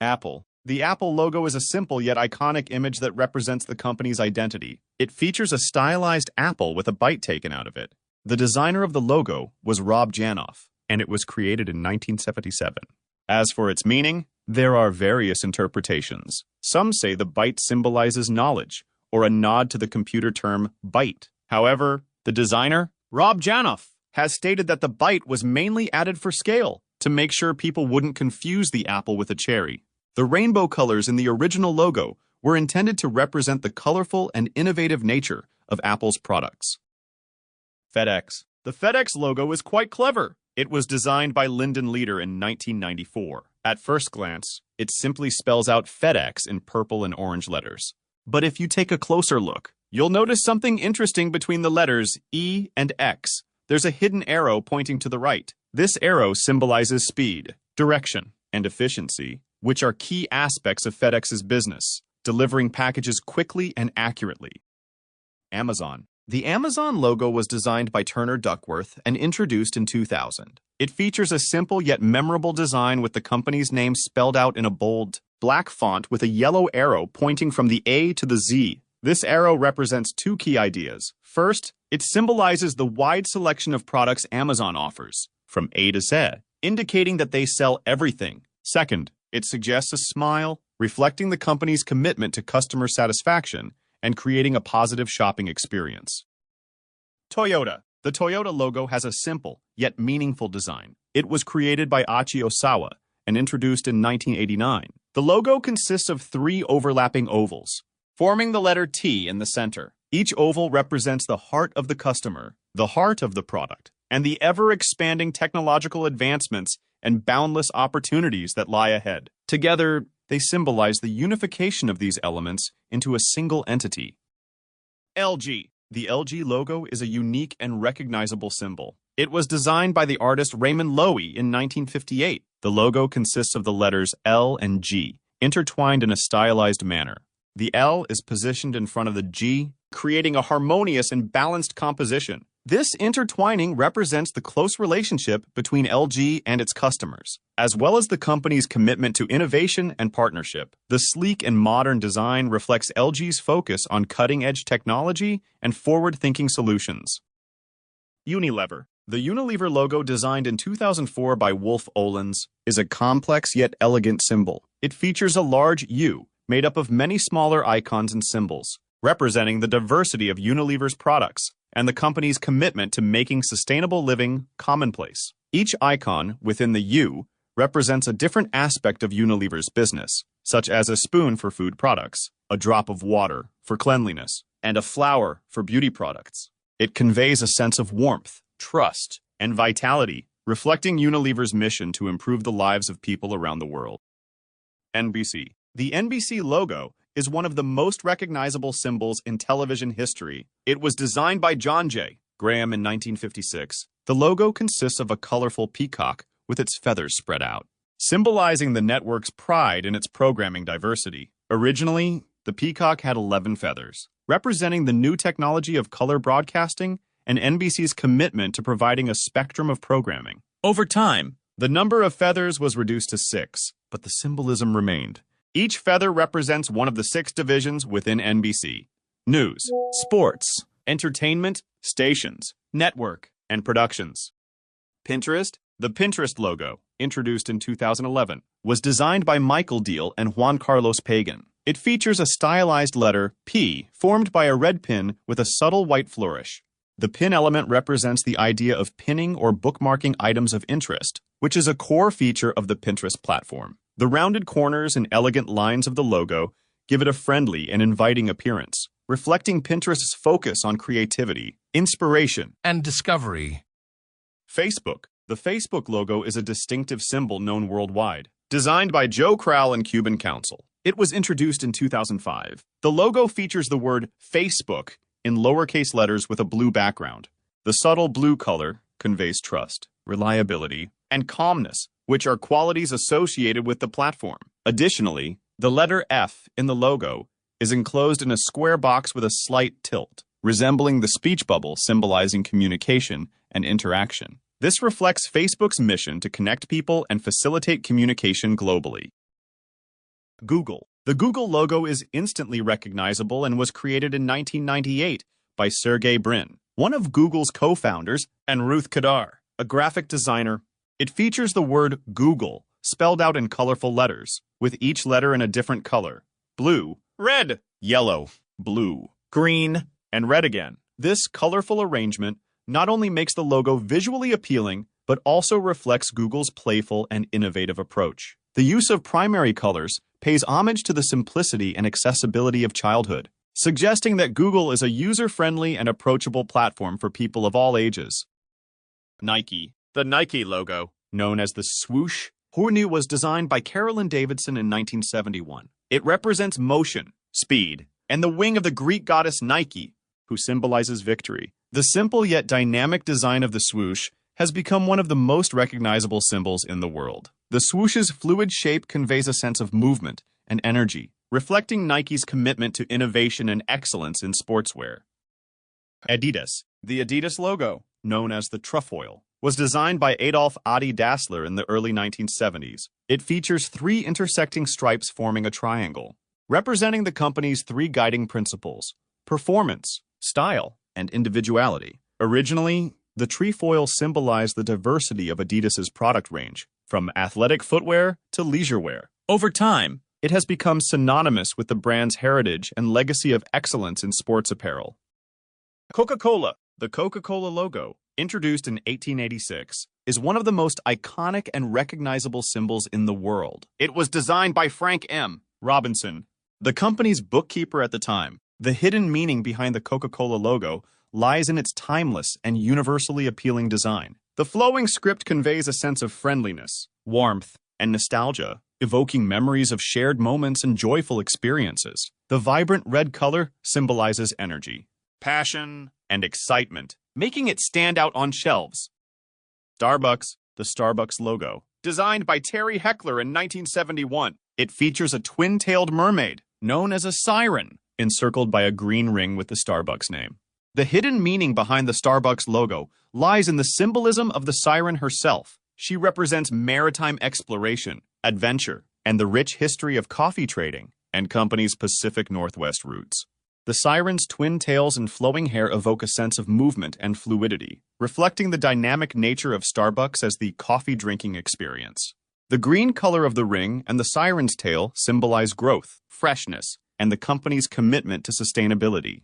Apple. The Apple logo is a simple yet iconic image that represents the company's identity. It features a stylized apple with a bite taken out of it. The designer of the logo was Rob Janoff, and it was created in 1977. As for its meaning, there are various interpretations. Some say the bite symbolizes knowledge, or a nod to the computer term byte. However, the designer, Rob Janoff, has stated that the bite was mainly added for scale, to make sure people wouldn't confuse the apple with a cherry. The rainbow colors in the original logo were intended to represent the colorful and innovative nature of Apple's products. FedEx. The FedEx logo is quite clever. It was designed by Lyndon Leader in 1994. At first glance, it simply spells out FedEx in purple and orange letters. But if you take a closer look, you'll notice something interesting between the letters E and X. There's a hidden arrow pointing to the right. This arrow symbolizes speed, direction, and efficiency, which are key aspects of FedEx's business, delivering packages quickly and accurately. Amazon. The Amazon logo was designed by Turner Duckworth and introduced in 2000. It features a simple yet memorable design with the company's name spelled out in a bold, black font with a yellow arrow pointing from the A to the Z. This arrow represents two key ideas. First, it symbolizes the wide selection of products Amazon offers, from A to Z, indicating that they sell everything. Second, it suggests a smile, reflecting the company's commitment to customer satisfaction and creating a positive shopping experience. Toyota. The Toyota logo has a simple, yet meaningful design. It was created by Achi Osawa and introduced in 1989. The logo consists of 3 overlapping ovals, forming the letter T in the center. Each oval represents the heart of the customer, the heart of the product, and the ever-expanding technological advancements and boundless opportunities that lie ahead. Together, they symbolize the unification of these elements into a single entity. LG. The LG logo is a unique and recognizable symbol. It was designed by the artist Raymond Loewy in 1958. The logo consists of the letters L and G, intertwined in a stylized manner. The L is positioned in front of the G, creating a harmonious and balanced composition. This intertwining represents the close relationship between LG and its customers, as well as the company's commitment to innovation and partnership. The sleek and modern design reflects LG's focus on cutting-edge technology and forward-thinking solutions. Unilever. The Unilever logo, designed in 2004 by Wolf Olins, is a complex yet elegant symbol. It features a large U, made up of many smaller icons and symbols, representing the diversity of Unilever's products and the company's commitment to making sustainable living commonplace. Each icon within the U represents a different aspect of Unilever's business, such as a spoon for food products, a drop of water for cleanliness, and a flower for beauty products. It conveys a sense of warmth, trust, and vitality, reflecting Unilever's mission to improve the lives of people around the world. NBC. The NBC logo is one of the most recognizable symbols in television history. It was designed by John J. Graham in 1956. The logo consists of a colorful peacock with its feathers spread out, symbolizing the network's pride in its programming diversity. Originally, the peacock had 11 feathers, representing the new technology of color broadcasting and NBC's commitment to providing a spectrum of programming. Over time, the number of feathers was reduced to 6, but the symbolism remained. Each feather represents one of the 6 divisions within NBC: news, sports, entertainment, stations, network, and productions. Pinterest. The Pinterest logo, introduced in 2011, was designed by Michael Diehl and Juan Carlos Pagan. It features a stylized letter P formed by a red pin with a subtle white flourish. The pin element represents the idea of pinning or bookmarking items of interest, which is a core feature of the Pinterest platform. The rounded corners and elegant lines of the logo give it a friendly and inviting appearance, reflecting Pinterest's focus on creativity, inspiration, and discovery. Facebook. The Facebook logo is a distinctive symbol known worldwide, designed by Joe Crowell and Cuban Council. It was introduced in 2005. The logo features the word Facebook in lowercase letters with a blue background. The subtle blue color conveys trust, reliability, and calmness, which are qualities associated with the platform. Additionally, the letter F in the logo is enclosed in a square box with a slight tilt, resembling the speech bubble symbolizing communication and interaction. This reflects Facebook's mission to connect people and facilitate communication globally. Google. The Google logo is instantly recognizable and was created in 1998 by Sergey Brin, one of Google's co-founders, and Ruth Kadar, a graphic designer. It features the word Google spelled out in colorful letters, with each letter in a different color: blue, red, yellow, blue, green, and red again. This colorful arrangement not only makes the logo visually appealing, but also reflects Google's playful and innovative approach. The use of primary colors pays homage to the simplicity and accessibility of childhood, suggesting that Google is a user-friendly and approachable platform for people of all ages. Nike. The Nike logo, known as the swoosh, was designed by Carolyn Davidson in 1971. It represents motion, speed, and the wing of the Greek goddess Nike, who symbolizes victory. The simple yet dynamic design of the swoosh has become one of the most recognizable symbols in the world. The swoosh's fluid shape conveys a sense of movement and energy, reflecting Nike's commitment to innovation and excellence in sportswear. Adidas. The Adidas logo, known as the trefoil, was designed by Adolf Adi Dassler in the early 1970s. It features 3 intersecting stripes forming a triangle, representing the company's 3 guiding principles: performance, style, and individuality. Originally, the trefoil symbolized the diversity of Adidas's product range, from athletic footwear to leisure wear. Over time, it has become synonymous with the brand's heritage and legacy of excellence in sports apparel. Coca-Cola. The Coca-Cola logo, introduced in 1886, is one of the most iconic and recognizable symbols in the world. It was designed by Frank M. Robinson, the company's bookkeeper at the time. The hidden meaning behind the Coca-Cola logo lies in its timeless and universally appealing design. The flowing script conveys a sense of friendliness, warmth, and nostalgia, evoking memories of shared moments and joyful experiences. The vibrant red color symbolizes energy, passion, and excitement, making it stand out on shelves. Starbucks. The Starbucks logo, designed by Terry Heckler in 1971. It features a twin-tailed mermaid, known as a siren, encircled by a green ring with the Starbucks name. The hidden meaning behind the Starbucks logo lies in the symbolism of the siren herself. She represents maritime exploration, adventure, and the rich history of coffee trading and company's Pacific Northwest roots. The siren's twin tails and flowing hair evoke a sense of movement and fluidity, reflecting the dynamic nature of Starbucks as the coffee drinking experience. The green color of the ring and the siren's tail symbolize growth, freshness, and the company's commitment to sustainability.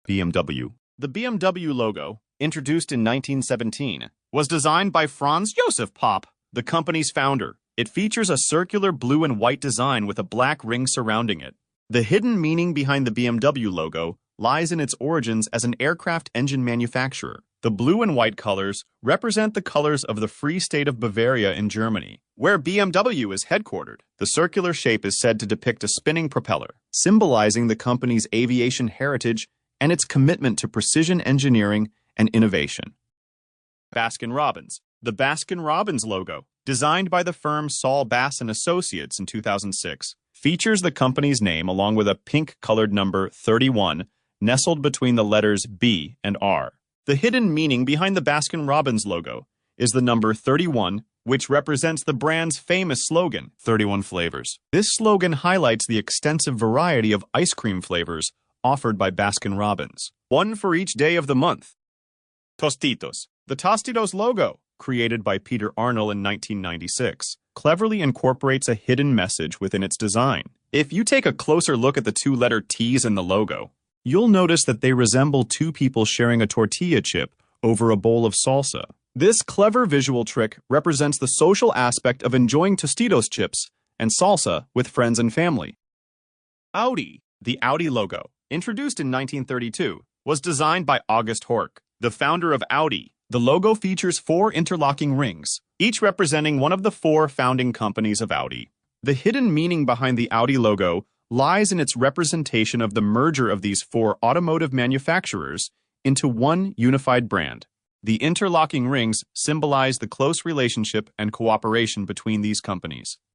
BMW. The BMW logo, introduced in 1917, was designed by Franz Josef Popp, the company's founder. It features a circular blue and white design with a black ring surrounding it. The hidden meaning behind the BMW logo lies in its origins as an aircraft engine manufacturer. The blue and white colors represent the colors of the Free State of Bavaria in Germany, where BMW is headquartered. The circular shape is said to depict a spinning propeller, symbolizing the company's aviation heritage and its commitment to precision engineering and innovation. Baskin-Robbins. The Baskin-Robbins logo, designed by the firm Saul Bass & Associates in 2006, features the company's name along with a pink-colored number 31 nestled between the letters B and R. The hidden meaning behind the Baskin-Robbins logo is the number 31, which represents the brand's famous slogan, 31 flavors. This slogan highlights the extensive variety of ice cream flavors offered by Baskin-Robbins, one for each day of the month. Tostitos. The Tostitos logo, created by Peter Arnold in 1996, cleverly incorporates a hidden message within its design. If you take a closer look at the 2-letter T's in the logo, you'll notice that they resemble 2 people sharing a tortilla chip over a bowl of salsa. This clever visual trick represents the social aspect of enjoying Tostitos chips and salsa with friends and family. Audi. The Audi logo, introduced in 1932, was designed by August Horch, the founder of Audi. The logo features 4 interlocking rings, each representing one of the 4 founding companies of Audi. The hidden meaning behind the Audi logo lies in its representation of the merger of these 4 automotive manufacturers into one unified brand. The interlocking rings symbolize the close relationship and cooperation between these companies.